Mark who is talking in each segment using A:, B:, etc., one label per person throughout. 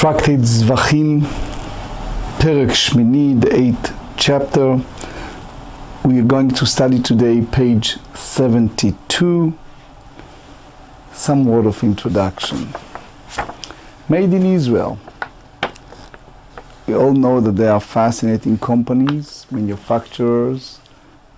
A: Tractate Zevachim, Perek Shmini, the 8th chapter. We are going to study today page 72. Some word of introduction. Made in Israel. We all know that there are fascinating companies, manufacturers,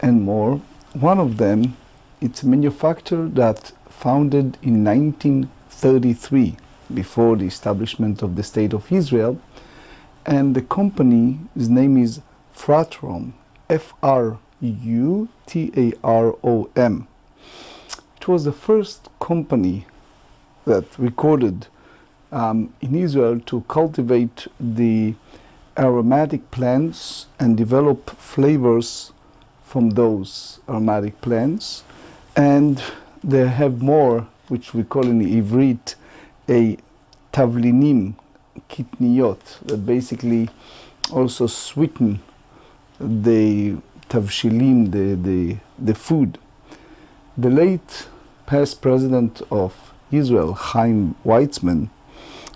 A: and more. One of them, it's a manufacturer that founded in 1933, before the establishment of the State of Israel, and the company's name is Frutarom, F-R-U-T-A-R-O-M. It was the first company that recorded in Israel to cultivate the aromatic plants and develop flavors from those aromatic plants. And they have more, which we call in Ivrit a tavlinim, kitniyot, that basically also sweeten the tavshilim, the food. The late past president of Israel, Chaim Weizmann,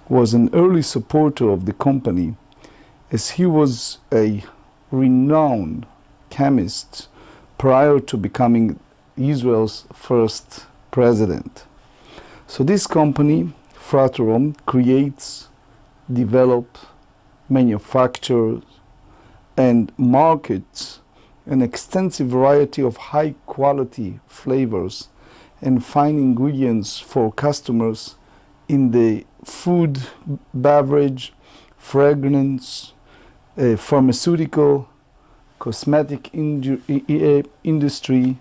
A: was an early supporter of the company, as he was a renowned chemist prior to becoming Israel's first president. So this company, Frutarom, creates, develops, manufactures, and markets an extensive variety of high-quality flavors and fine ingredients for customers in the food, beverage, fragrance, pharmaceutical, cosmetic industry,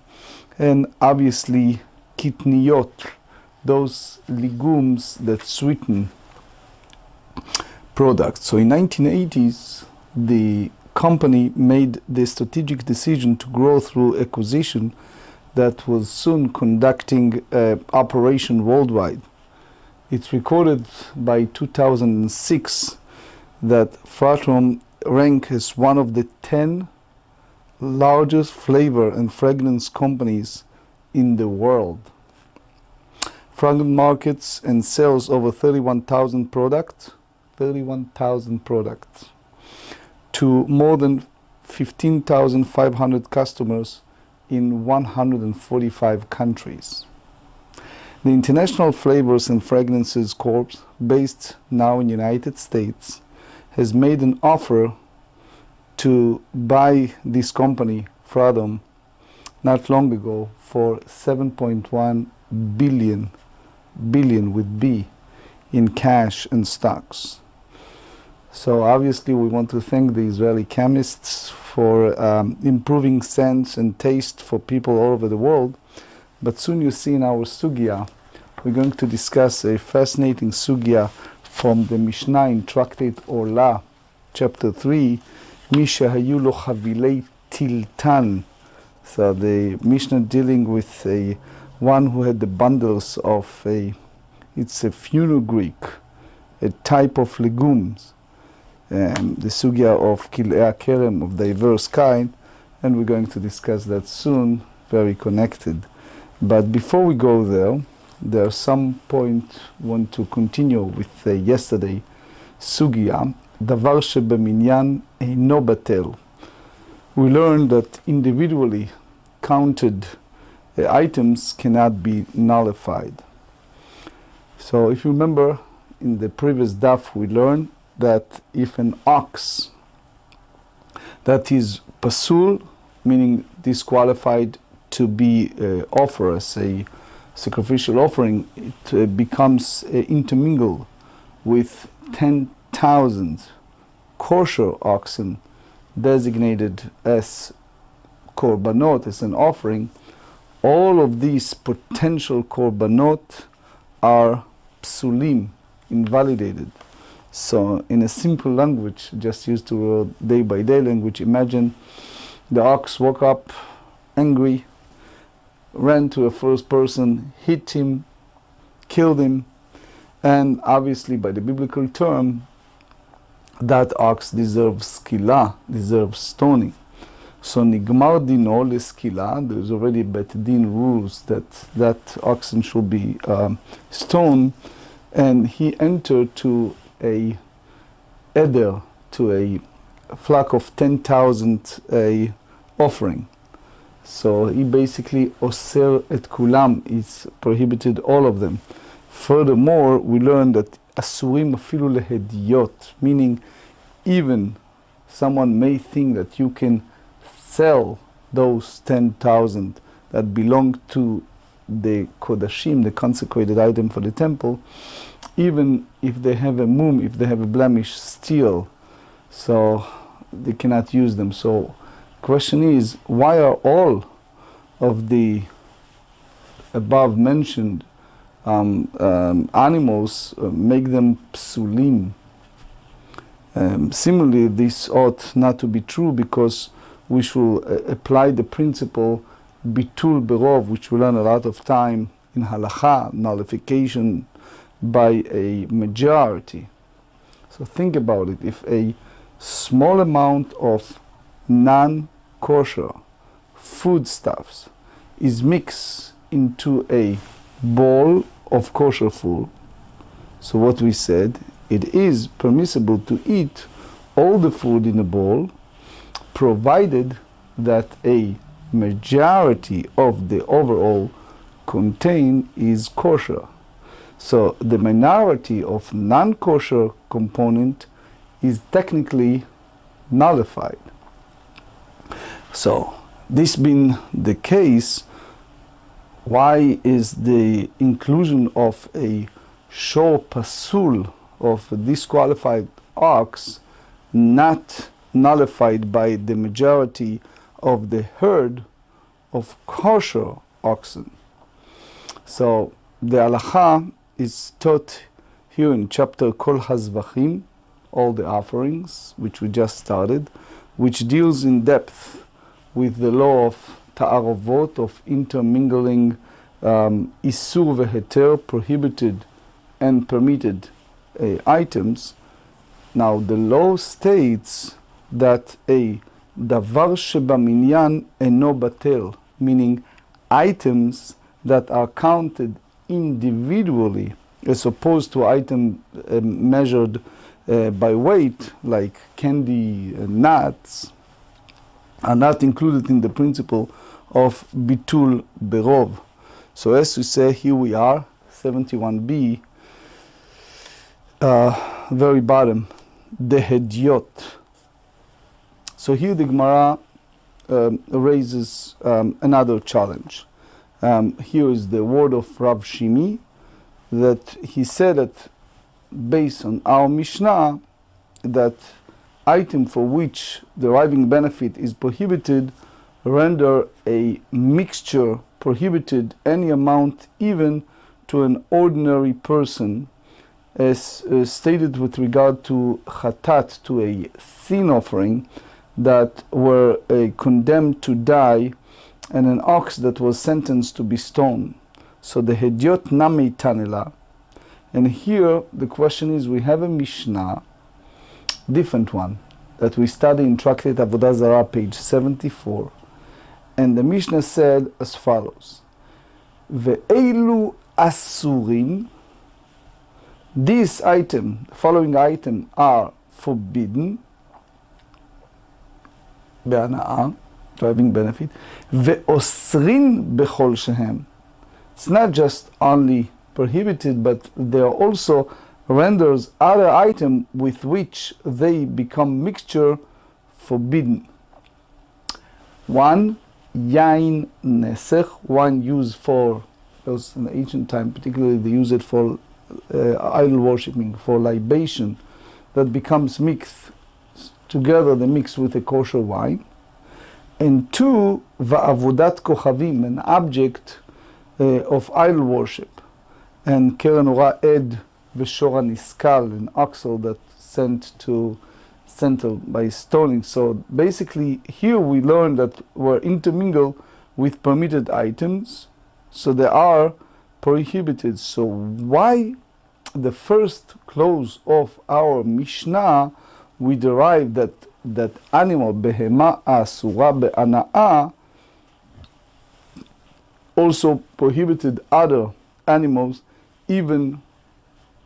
A: and obviously kitniyot, those legumes that sweeten products. So in 1980s, the company made the strategic decision to grow through acquisition that was soon conducting operation worldwide. It's recorded by 2006 that Frutarom ranked as one of the 10 largest flavor and fragrance companies in the world. Fragrance markets and sells over 31,000 products, to more than 15,500 customers in 145 countries. The International Flavors and Fragrances Corp, based now in the United States, has made an offer to buy this company, Frutarom, not long ago for 7.1 billion with B in cash and stocks. So obviously we want to thank the Israeli chemists for improving sense and taste for people all over the world. But soon you see in our sugya, we're going to discuss a fascinating sugya from the Mishnah in Tractate Hullin, chapter 3, Misha hayu lo chavilei tiltan. So the Mishnah dealing with one who had the bundles of it's a fenugreek, a type of legumes, the sugya of kilei kerem, of diverse kind, and we're going to discuss that soon, very connected. But before we go there, there are some points I want to continue with yesterday sugya, davar shebeminyan eino batel. We learned that individually counted items cannot be nullified. So if you remember, in the previous daf we learned that if an ox that is pasul, meaning disqualified to be offered as a sacrificial offering, it becomes intermingled with 10,000 kosher oxen designated as korbanot, as an offering. All of these potential korbanot are psulim, invalidated. So in a simple language, just used to day by day language, imagine the ox woke up angry, ran to a first person, hit him, killed him, and obviously by the biblical term, that ox deserves skila, deserves stoning. So nigmar dino leskila, there's already bet din rules that oxen should be stoned, and he entered to a eder to a flock of 10,000 offering. So he basically oser et kulam, it's prohibited all of them. Furthermore, we learn that asurim afilu lehediot, meaning even someone may think that you can sell those 10,000 that belong to the Kodashim, the consecrated item for the temple, even if they have a mum, if they have a blemish, still, so they cannot use them. So question is, why are all of the above mentioned animals make them psulim? Similarly, this ought not to be true, because we should apply the principle bitul berov, which we learn a lot of time in halacha, nullification by a majority. So think about it. If a small amount of non-kosher foodstuffs is mixed into a bowl of kosher food, so what we said, it is permissible to eat all the food in a bowl, provided that a majority of the overall contain is kosher. So the minority of non-kosher component is technically nullified. So this being the case, why is the inclusion of a shor pasul, of a disqualified ox, not nullified by the majority of the herd of kosher oxen? So the halacha is taught here in chapter Kol HaZvachim, all the offerings, which we just started, which deals in depth with the law of ta'aravot, of intermingling isur veheter, prohibited and permitted items. Now the law states that a davar shebaminyan eno batel, meaning items that are counted individually as opposed to items measured by weight, like candy and nuts, are not included in the principle of bitul berov. So as we say, here we are, 71b, very bottom, the hediot. So here the Gemarah raises another challenge. Here is the word of Rav Shimi, that he said that based on our Mishnah, that item for which deriving benefit is prohibited render a mixture prohibited any amount, even to an ordinary person, as stated with regard to chatat, to a sin offering, that were condemned to die, and an ox that was sentenced to be stoned. So the hediot namei tanela. And here the question is, we have a Mishnah, different one, that we study in Tractate Avodah Zarah, page 74. And the Mishnah said as follows: Ve'elu asurin, this item, the following item, are forbidden, be'ana'ah, driving benefit, ve'osrin bechol shehem. It's not just only prohibited, but there also renders other item with which they become mixture forbidden. One, yain nesech, wine used for, those in the ancient time particularly, they use it for idol worshipping, for libation, that becomes mixed together, they mix with a kosher wine. And two, va'avodat kochavim, an object of idol worship, and keren ora ed v'shora niskal, an oxel that sent by stoning. So basically here we learn that we're intermingled with permitted items, so they are prohibited. So why the first clause of our Mishnah we derive that animal behema asura be'ana'ah also prohibited other animals, even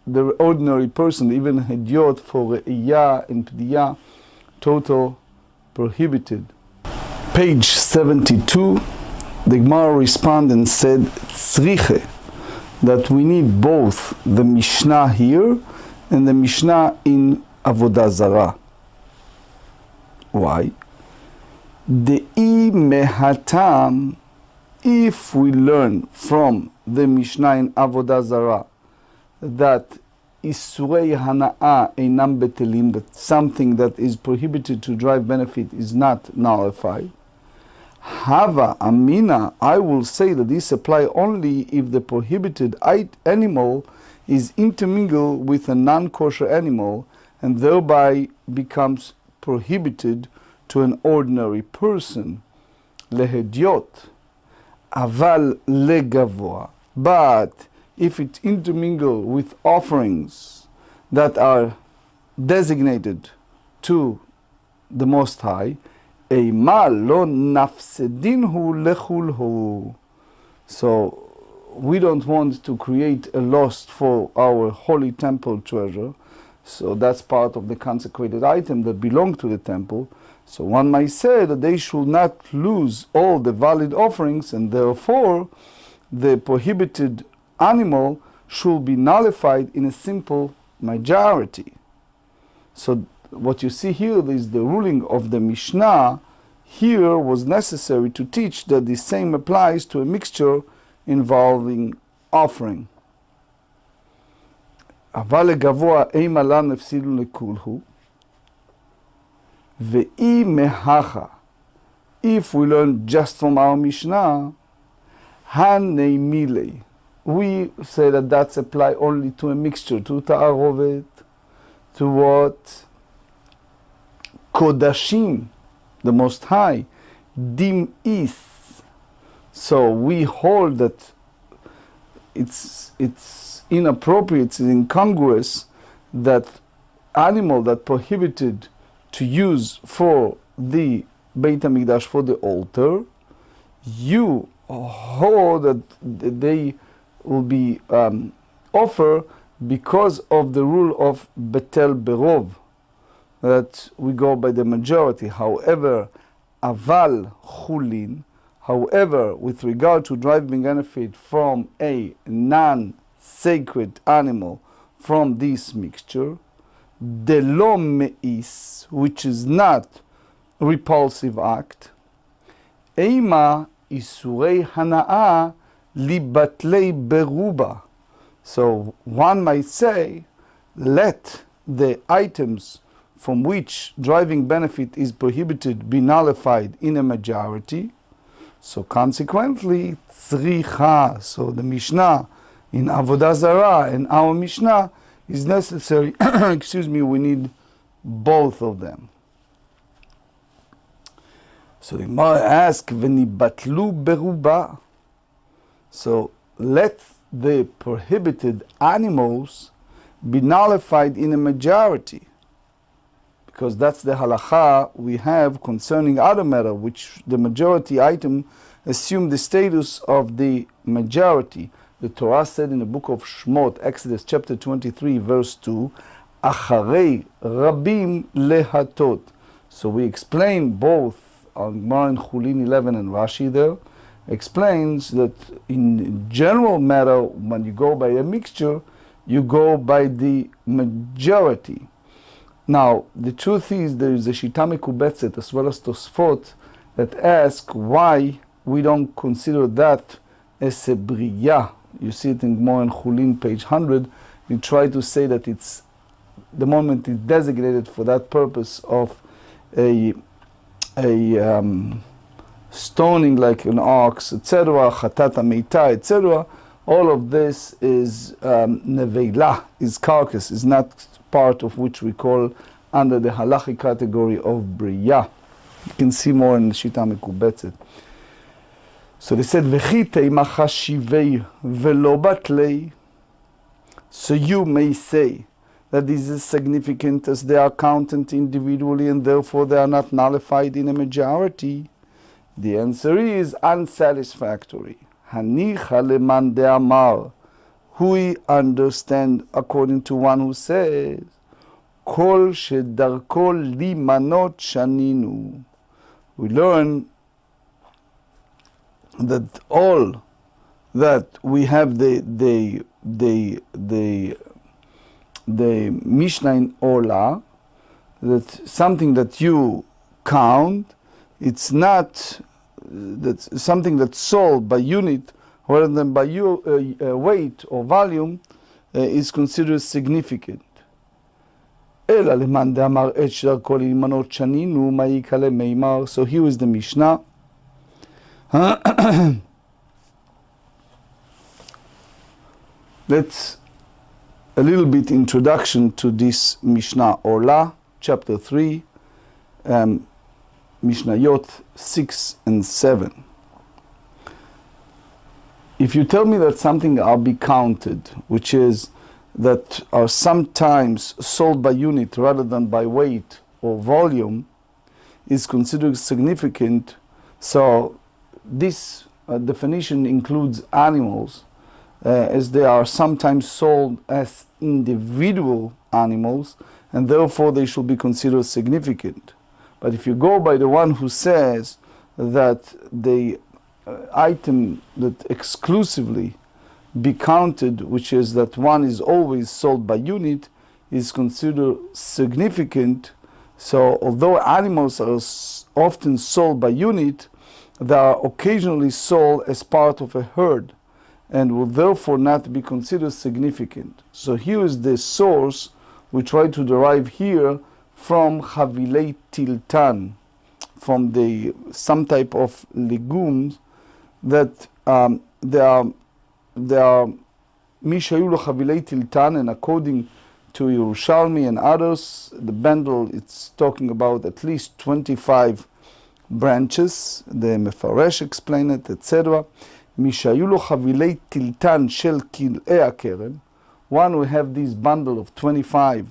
A: the ordinary person, even hediot for re'iyah and pdiyah, total prohibited. Page 72, the Gemarah responded and said, tzriche, that we need both the Mishnah here and the Mishnah in Avodah Zarah. Why? De'i mehatam, if we learn from the Mishnah in Avodah Zarah that Isurei Hana'a einam betelim, that something that is prohibited to drive benefit is not nullified. Hava Amina, I will say that this apply only if the prohibited animal is intermingled with a non-kosher animal and thereby becomes prohibited to an ordinary person. Lehediot. Aval legavoa. But if it intermingle with offerings that are designated to the Most High, Eimal lo nafsedinhu lechulhu. So we don't want to create a loss for our holy temple treasure. So that's part of the consecrated item that belong to the temple. So one might say that they should not lose all the valid offerings, and therefore the prohibited animal should be nullified in a simple majority. So what you see here is the ruling of the Mishnah here was necessary to teach that the same applies to a mixture involving offering. אבל לגבוה אימה לנו הפסידו לכולהו, ואי מהכה, if we learn just from our Mishnah, הנמילי, we say that that's apply only to a mixture, to ta'arovet, to what? Kodashim, the Most High, dim is. So we hold that it's inappropriate, it's incongruous that animal that prohibited to use for the Beit HaMikdash, for the altar, you hold that they will be offered because of the rule of Betel Berov, that we go by the majority. However, Aval Hullin, however, with regard to driving benefit from a non-sacred animal from this mixture, Delo Meis, which is not repulsive act, Eima Isurei Hana'a Libatlei Beruba. So one might say, let the items from which driving benefit is prohibited be nullified in a majority. So consequently, tzricha, so the Mishnah in Avodah Zarah and our Mishnah is necessary, we need both of them. So the Gemarah asks, v'nibatlu beruba. So let the prohibited animals be nullified in a majority, because that's the halacha we have concerning other matter, which the majority item assume the status of the majority. The Torah said in the book of Shmot, Exodus chapter 23, verse 2, Acharei rabim lehatot. So we explain both on Gemarah and Hullin 11 and Rashi there, explains that in general matter, when you go by a mixture, you go by the majority. Now, the truth is there is a Shita Mekubetzet as well as Tosfot that ask why we don't consider that as a Briyah. You see it in Gemarah and Hullin, page 100. You try to say that it's the moment it's designated for that purpose of a stoning like an ox, etc., Chatat HaMeita, etc. All of this is Neveilah, is carcass, is not part of which we call under the halachic category of Briyah. You can see more in the Shita Mekubetzet. So they said, V'chitei machashivei velo batlei. So you may say that this is significant as they are counted individually and therefore they are not nullified in a majority. The answer is unsatisfactory. Hanicha leman de'amar we understand according to one who says, Kol shedarko limanot shaninu. We learn that all that we have the Mishnah in Ola, that something that you count, it's not that something that's sold by unit rather than by weight or volume is considered significant. So here is the Mishnah. Let's a little bit introduction to this Mishnah Orla, chapter 3, Mishnayot 6 and 7. If you tell me that something are be counted, which is that are sometimes sold by unit rather than by weight or volume, is considered significant. So this definition includes animals, as they are sometimes sold as individual animals, and therefore they should be considered significant. But if you go by the one who says that the item that exclusively be counted, which is that one is always sold by unit, is considered significant. So although animals are often sold by unit, they are occasionally sold as part of a herd and will therefore not be considered significant. So here is the source we try to derive here from Chavilei Tiltan, from some type of legumes that they are Mishayulu Chavilei Tiltan, and according to Yerushalmi and others, the bundle, it's talking about at least 25 branches. The Mefaresh explain it, etc. Mishayulu Chavilei Tiltan Shel Kil'ei HaKerem. One, we have this bundle of 25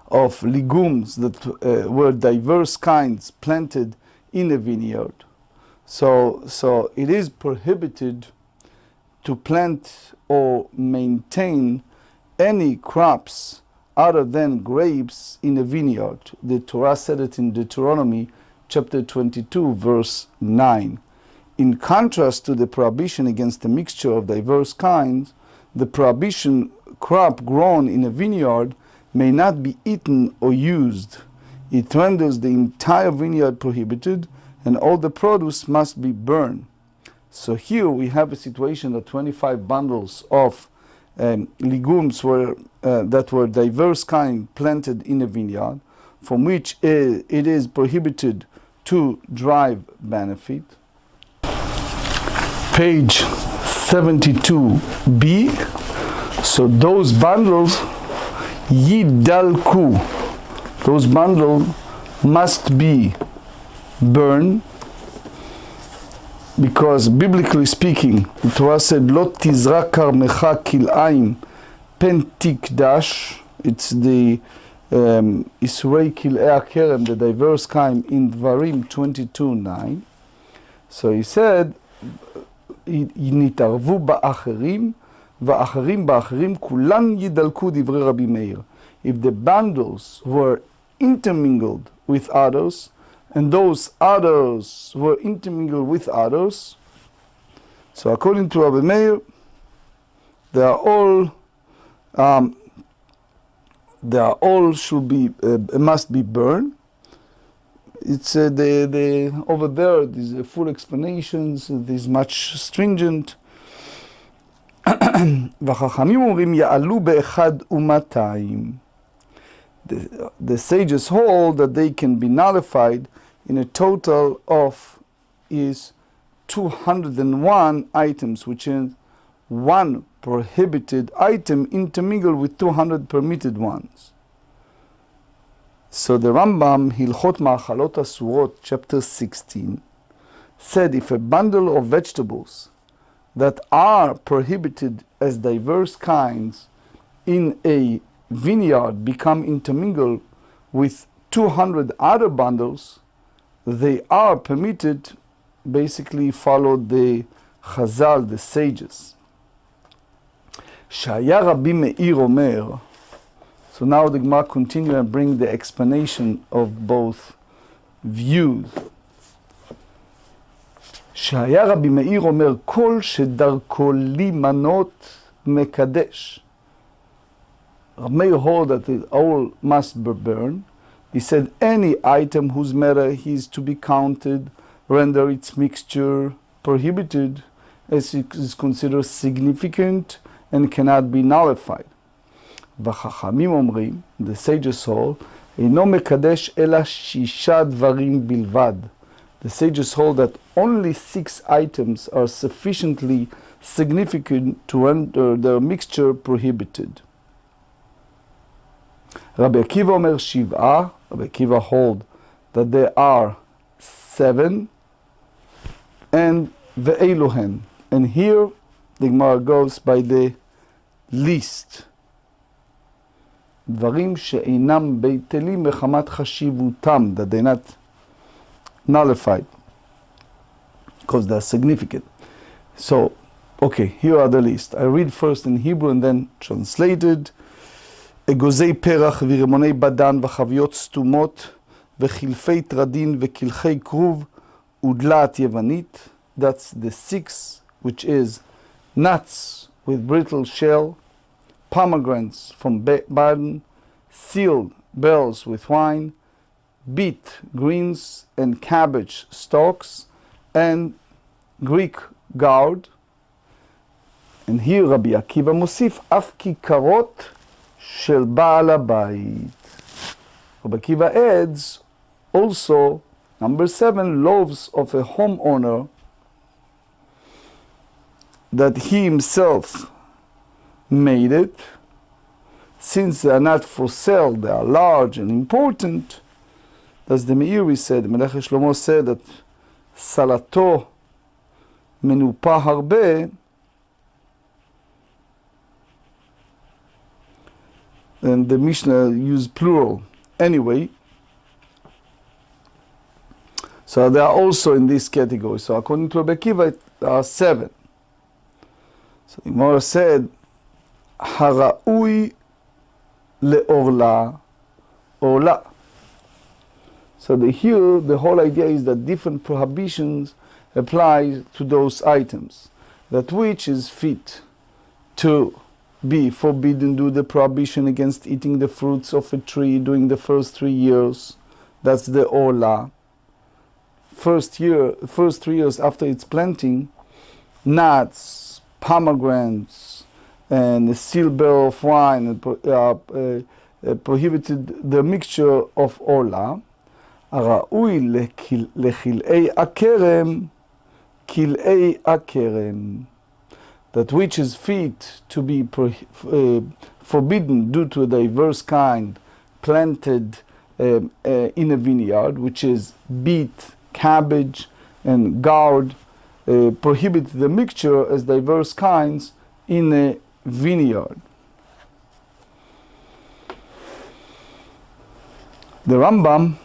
A: of legumes that were diverse kinds planted in a vineyard. So it is prohibited to plant or maintain any crops other than grapes in a vineyard. The Torah said it in Deuteronomy chapter 22 verse 9. In contrast to the prohibition against the mixture of diverse kinds, the prohibition crop grown in a vineyard may not be eaten or used. It renders the entire vineyard prohibited, and all the produce must be burned. So here we have a situation that 25 bundles of legumes that were diverse kind planted in a vineyard, from which it is prohibited to derive benefit. Page 72b. So those bundles yidalku, those bundles must be burned, because biblically speaking, the Torah said, "Lo tizra karmecha kil'aim pen tikdash." It's the Isurei kil'ei hakerem, the diverse kind, in Dvarim 22:9. So he said, "Nitarvu ba'acherim va'acherim ba'acherim kulan yidalku divrei Rabbi Meir." If the bundles were intermingled with others, and those others were intermingled with others, so according to Rabbi Meir, they are all should be must be burned. It's over there. There's full explanations. There's much stringent. והחכמים אומרים יעלו באחד ומאתיים. The sages hold that they can be nullified in a total of is 201 items, which is one prohibited item intermingled with 200 permitted ones. So the Rambam, Hilchot Ma'achalot Asurot, chapter 16, said if a bundle of vegetables that are prohibited as diverse kinds in a vineyard become intermingled with 200 other bundles, they are permitted, basically follow the Chazal, the sages. שהיה רבי מאיר אומר, so now the Gemarah continue and bring the explanation of both views. שהיה רבי מאיר אומר, כל שדרכו להימנות מקדש. Rabbi Meir hold that it all must be burned. He said any item whose matter is to be counted, render its mixture prohibited, as it is considered significant and cannot be nullified. והחכמים אומרים, the sages hold, אינו מקדש אלא 6 דברים בלבד. The sages hold that only 6 items are sufficiently significant to render their mixture prohibited. Rabbi Akiva אומר 7, Rabbi Akiva hold that there are 7, and ve'elu hen. And here the Gemarah goes by the least. דברים שאינם בטלים מחמת חשיבותם, that they're not nullified because they're significant. So, okay, here are the list. I read first in Hebrew and then translated. אגוזי פרח ורימוני בדן וחביות סתומות וחלפי טרדין וקלחי כרוב ודלת יוונית. That's the 6, which is nuts with brittle shell, pomegranates from Baden, sealed bells with wine, beet greens and cabbage stalks, and Greek gourd. And here Rabbi Akiva מוסיף אף כיכרות של בעל הבית. Rabbi Akiva adds also, number 7, loaves of a homeowner that he himself made it. Since they are not for sale, they are large and important. As the Meiri said, Melech Shlomo said that Salato menupa harbe, and the Mishnah used plural. Anyway, so they are also in this category. So according to Rabbi Akiva, there are 7. So the Gemarah said, Haraui le'orla orla. So here the whole idea is that different prohibitions apply to those items. That which is fit to be forbidden, do the prohibition against eating the fruits of a tree during the first 3 years. That's the orla. First 3 years after its planting, nuts, pomegranates, and a sealed barrel of wine prohibited the mixture of orla. הראוי לכלאי הכרם, כלאי הכרם. That which is fit to be forbidden due to a diverse kind planted in a vineyard, which is beet, cabbage, and gourd, prohibit the mixture as diverse kinds in a vineyard. The Rambam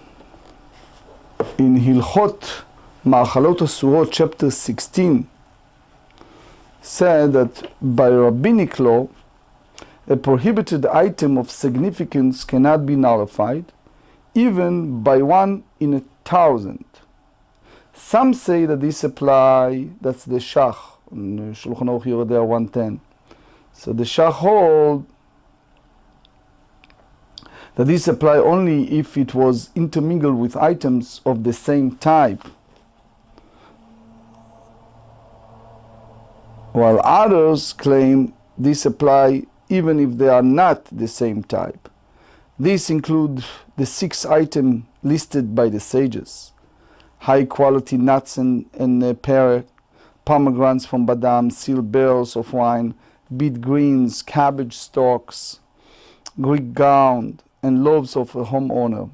A: in Hilchot Ma'achalot Asurot, chapter 16, said that by rabbinic law, a prohibited item of significance cannot be nullified, even by 1 in 1,000. Some say that this apply, that's the Shach, in Shulchan Aruch Yoreh De'ah 110. So the Shach hold that this apply only if it was intermingled with items of the same type, while others claim this apply even if they are not the same type. These include the 6 items listed by the sages: high quality nuts and pear, pomegranates from Badam, sealed barrels of wine, beet greens, cabbage stalks, Greek gourd, and loaves of a homeowner.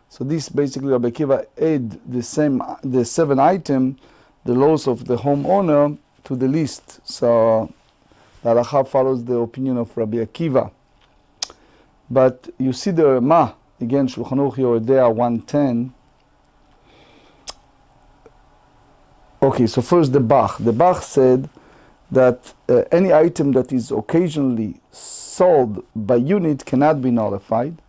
A: So this basically Rabbi Akiva add the 7 items, the loaves of the homeowner, to the list. So the halakha follows the opinion of Rabbi Akiva. But you see the Ramah, again, Shulchan Aruch Yoreh De'ah 110. Okay, so first the Bach. The Bach said that any item that is occasionally sold by unit cannot be nullified.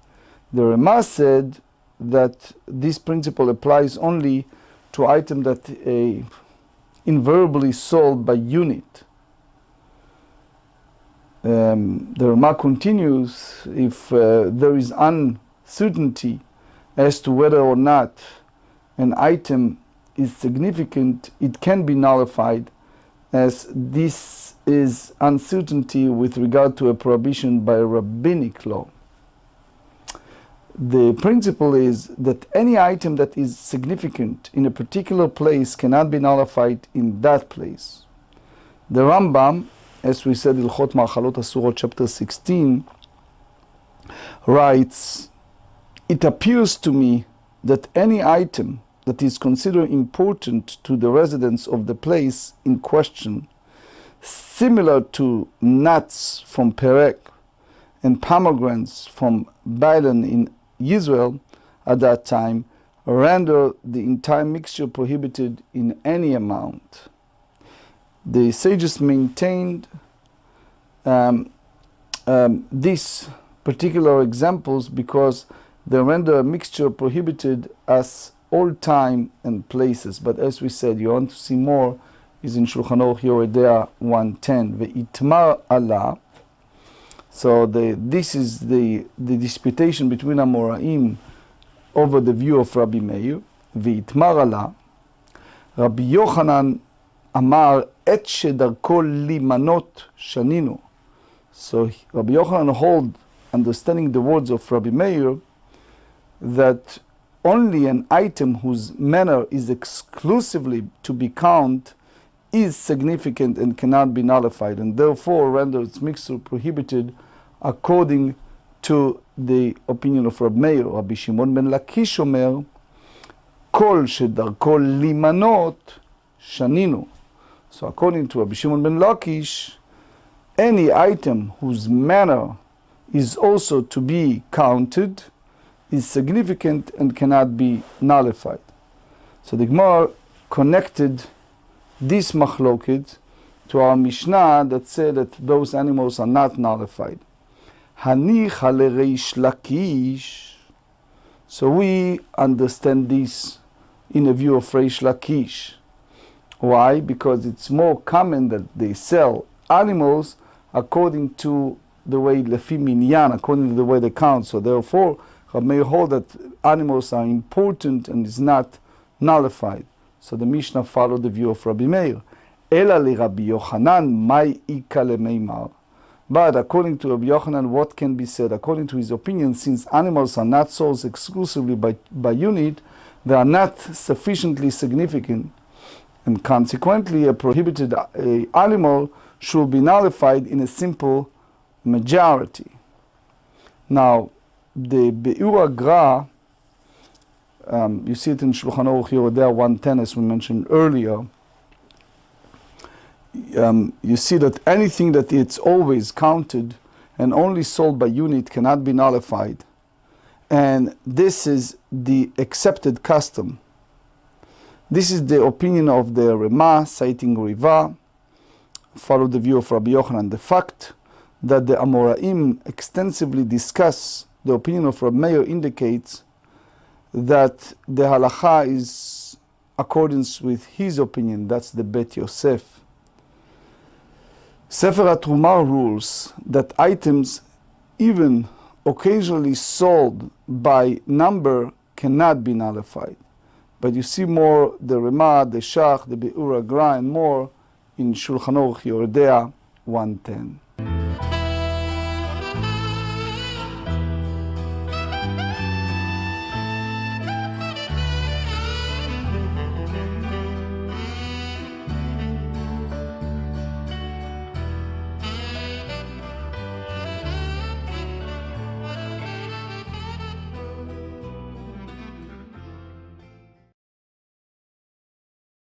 A: The Rama said that this principle applies only to item that invariably sold by unit. The Rama continues, if there is uncertainty as to whether or not an item is significant, it can be nullified, as this is uncertainty with regard to a prohibition by a rabbinic law. The principle is that any item that is significant in a particular place cannot be nullified in that place. The Rambam, as we said, Ilchot Ma'achalot Asurot, chapter 16, writes, "It appears to me that any item that is considered important to the residents of the place in question, similar to nuts from Perek and pomegranates from Bailan in Israel at that time, render the entire mixture prohibited in any amount." The sages maintained these particular examples because they render a mixture prohibited as all time and places. But as we said, you want to see more, is in Shulchan Aruch Yoredea 110. Ve'itmar Allah. So this is the disputation between Amoraim over the view of Rabbi Meir. Ve'itmar Allah. Rabbi Yochanan Amar et shedarko limanot shaninu. So Rabbi Yochanan hold, understanding the words of Rabbi Meir, that only an item whose manner is exclusively to be counted is significant and cannot be nullified, and therefore renders its mixture prohibited according to the opinion of Rabbi Meir. Rabbi Shimon ben Lakish omer, kol shedarko limanot shaninu. So according to Rabbi Shimon ben Lakish, any item whose manner is also to be counted is significant and cannot be nullified. So the Gemarah connected this machloket to our Mishnah that said that those animals are not nullified. Hanicha lereish Lakish. So we understand this in a view of Reish Lakish. Why? Because it's more common that they sell animals according to the way lefi minyan, according to the way they count. So therefore, Rabbi Meir hold that animals are important and is not nullified. So the Mishnah followed the view of Rabbi Meir. Ela li Rabbi Yochanan mai ika lemeimar. But according to Rabbi Yochanan, what can be said? According to his opinion, since animals are not sold exclusively by unit, they are not sufficiently significant, and consequently a prohibited animal should be nullified in a simple majority. Now, the Be'ur Agra, you see it in Shulchan Aruch Yoredea 110, as we mentioned earlier. You see that anything that it's always counted and only sold by unit cannot be nullified. And this is the accepted custom. This is the opinion of the Rama, citing Riva, follow the view of Rabbi Yochanan. The fact that the Amoraim extensively discuss the opinion of Rabbi Meir indicates that the halacha is accordance with his opinion. That's the Bet Yosef. Sefer HaTrumah rules that items even occasionally sold by number cannot be nullified. But you see more the Rama, the Shach, the Be'ur Agra, and more in Shulchan Aruch Yoredea 110.